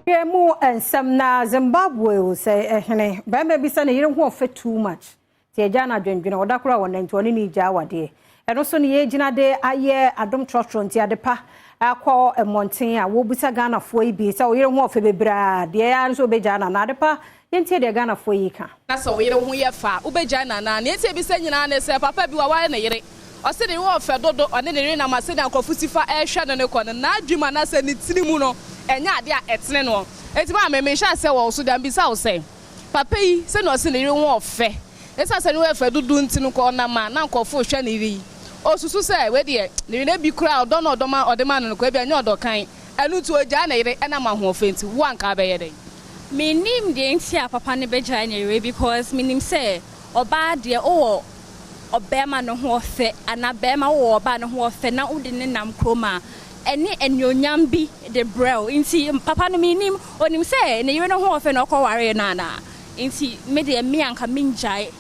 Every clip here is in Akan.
Mu and some na Zimbabwe will say, by maybe son, you don't want fit too much. The Jana Dren, or Dakra one and 20 Jawa day. And also the Agina day, I year Adom Trotro and Tiadepa, I call a Montaigne, will be Sagana for be so you don't want to be brad, the answer be Jana Nadepa, then take the Ghana for Yika. That's all we don't hear far. Ubejana, Nancy be saying, and say, Papa, you are one. I said, you are Fedodo, and then the rain, I said, Uncle Fusifa, Air Shannon, and now Jimana said it's Nimuno. And ya dia etene eti ma me sha se wo so dan bi sa wo se papa yi se no se ne ri won ofe esa se ne wo fe dudu ntinu ko na ma na nkofo hwa ne ri osusu se we de ne na bi kura odo na odoma odema no ko bi anya odo kan anu tu oja na ire na ma ho ofe nti wo anka be ye den me nim de ntia papa ne be ja na ire because me nim se oba de o obema no ho ofe ana bema wo oba no ho ofe na udi ne nam kroma eni enyonyam bi de brew inti papa no minim onim se ne yire no ho ofe no ko ware na na inti me de me anka minjai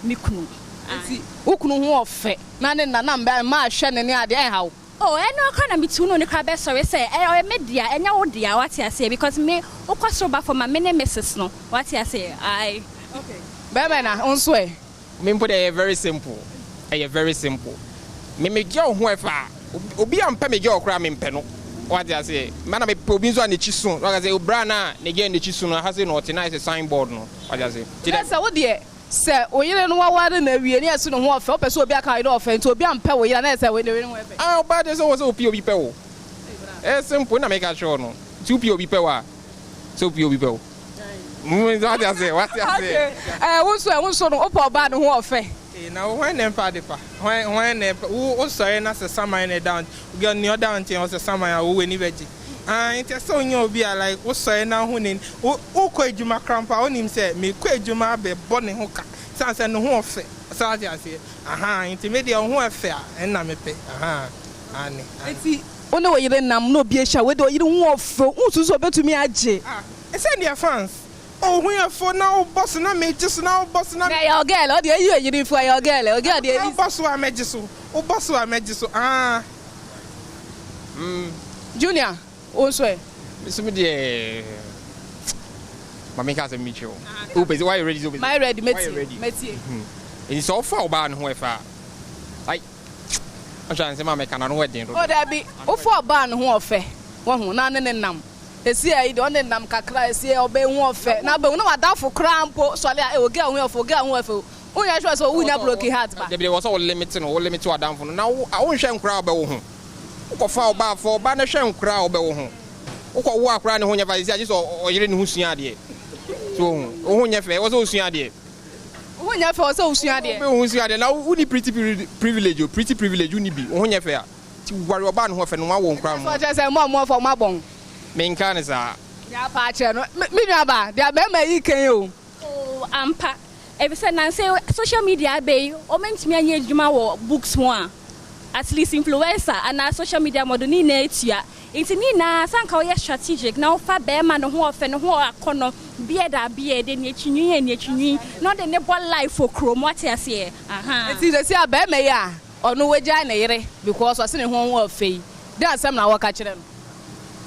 mikunu inti ukunu ho ofe na ne na mba ma hwe ne ade hawo oh eno ka na mitu no ne kra be sorry say e media enya wo dia what I say because me okwaso ba for my many misses no what I say I okay bebe na onso e me put it very simple very simple me gyo ho efa obi ampa me gyo okra me mpe no what I say man me obi nso ane chisun what I say obra na ne gye ane chisun ha say no nice signboard no what I say yes wo de se oyire no waware na wie ne asu no ho ofe opese obi aka ide ofe nti obi ampa wo yira na se we ne ho efe ah oba de so obi pe wo simple na make sure no ti obi pe wa so obi pe wo what I say wonso no opo oba no ho ofe now when empa depa when who sorry na se saman ne down get near down tin was saman wo ni beji it so nyo bi like wo sorry na hu ni wo ko adwuma krampa onim se me ko adwuma be bone ho ka sanse no ho ofe so ati ase intermediate ho ofe a na me pe ani eti one wo yire nam no bi ehia we de yire ho ofe unsusu obetumi age e say their fans oh, we are for now, boss, and I made just now, boss, and I your girl, or the you for your girl, or girl, the boss, I made just so, oh, boss, I made just so, Junior, also, Miss Media, Mammy has a Mitchell. Who is why you ready to be my ready, Metty. It's all for ban whoever. I'm trying to say, Mamma cannot wedding. Oh, there be, oh, for ban who affair, one who none and none. Esi ai don nam kakra esi obe hu ofe na be no wadafo krampo so ale e oge hu ofe oge hu ofe unya sure so unya broken heart ba there was all limit no all limit wadamfo no na wo hwe nkra obe wo hu ukofa oba afo oba na hwe nkra obe wo hu ukọ wo akra ne hu nya fa esi so oyire ne hu sua ade so hu hu nya fe wo so sua ade hu nya fe wo so sua ade hu sua ade na uni pretty privilege uni bi hu nya fe a ti wari oba ne hu ofe no wa wo nkra mo so je say mo for ma bon Minkanisa. Ya pa che no. Me nuaba, dia be ma yi kan o. Oh, ampa. E be say na say social media be o mentimi anya adwuma wo books ho a. At least influencer and social media model ni na etua. Enti ni na sanka wo ye strategic na wo fa be ma no ho ofe no ho akono beard de ni etwinwi no de ne boy life for chrome what you say. Enti dey say be ma ya ono wagya na yire because wase ne ho ofe yi. Dey asem na wo ka kire no.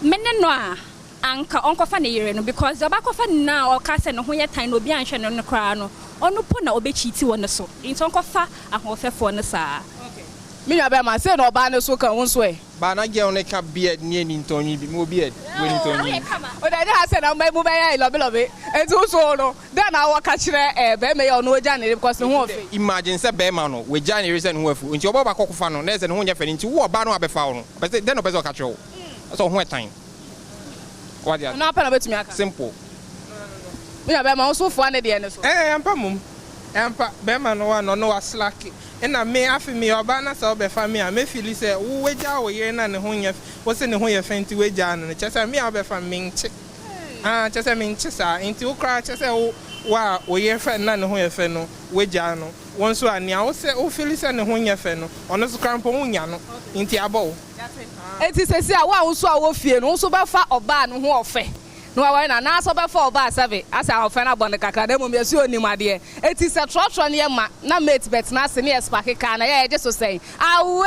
Mene no a anka onkofa ne yire no because the back of na o ka se no ho ye tan no obi anhwe no kra no onu po na obechiiti wo ne so nti onkofa ahofefo ne saa okay me nwa be ma se no oba ne so kan wo so e ba na ge on ka beard ni eni ntonyi bi mo beard we ni ntonyi o da ha se na mba mu be ya lobe enti wo so no da na wo ka kire be me ya ono ogya ne because ne ho ofe imagine se be ma no we gya ne reason ho afu nti oba ba kokofa no na se ne ho nya fe nti wo oba no abefa wo no be den no be so ka kire wo so ho time what ya na pa na betumi aka simple me ya be ma so fo ane de ne so ampa mum ampa be ma no wa no wa slack na me afi me oba na so be fa me a me feel say wo wagya wo ye na ne ho nya wo se ne ho ye fenti wagya no chese me a be fa me nche chese me nche sa enti wo kra chese wa wo ye fa na ne ho ye fe no wagya no won so ania wo se wo feel say ne ho nya fe no ono so krampo wo nya no enti abo eti sesi a wa nso a wo fie no nso ba fa oba no ho ofe no wa na so ba fa oba save asa ofe na bonde kakra na mum yesi onim ade eti se trotro ne ma na mate bet na se ne spark ka na ye je so sei awe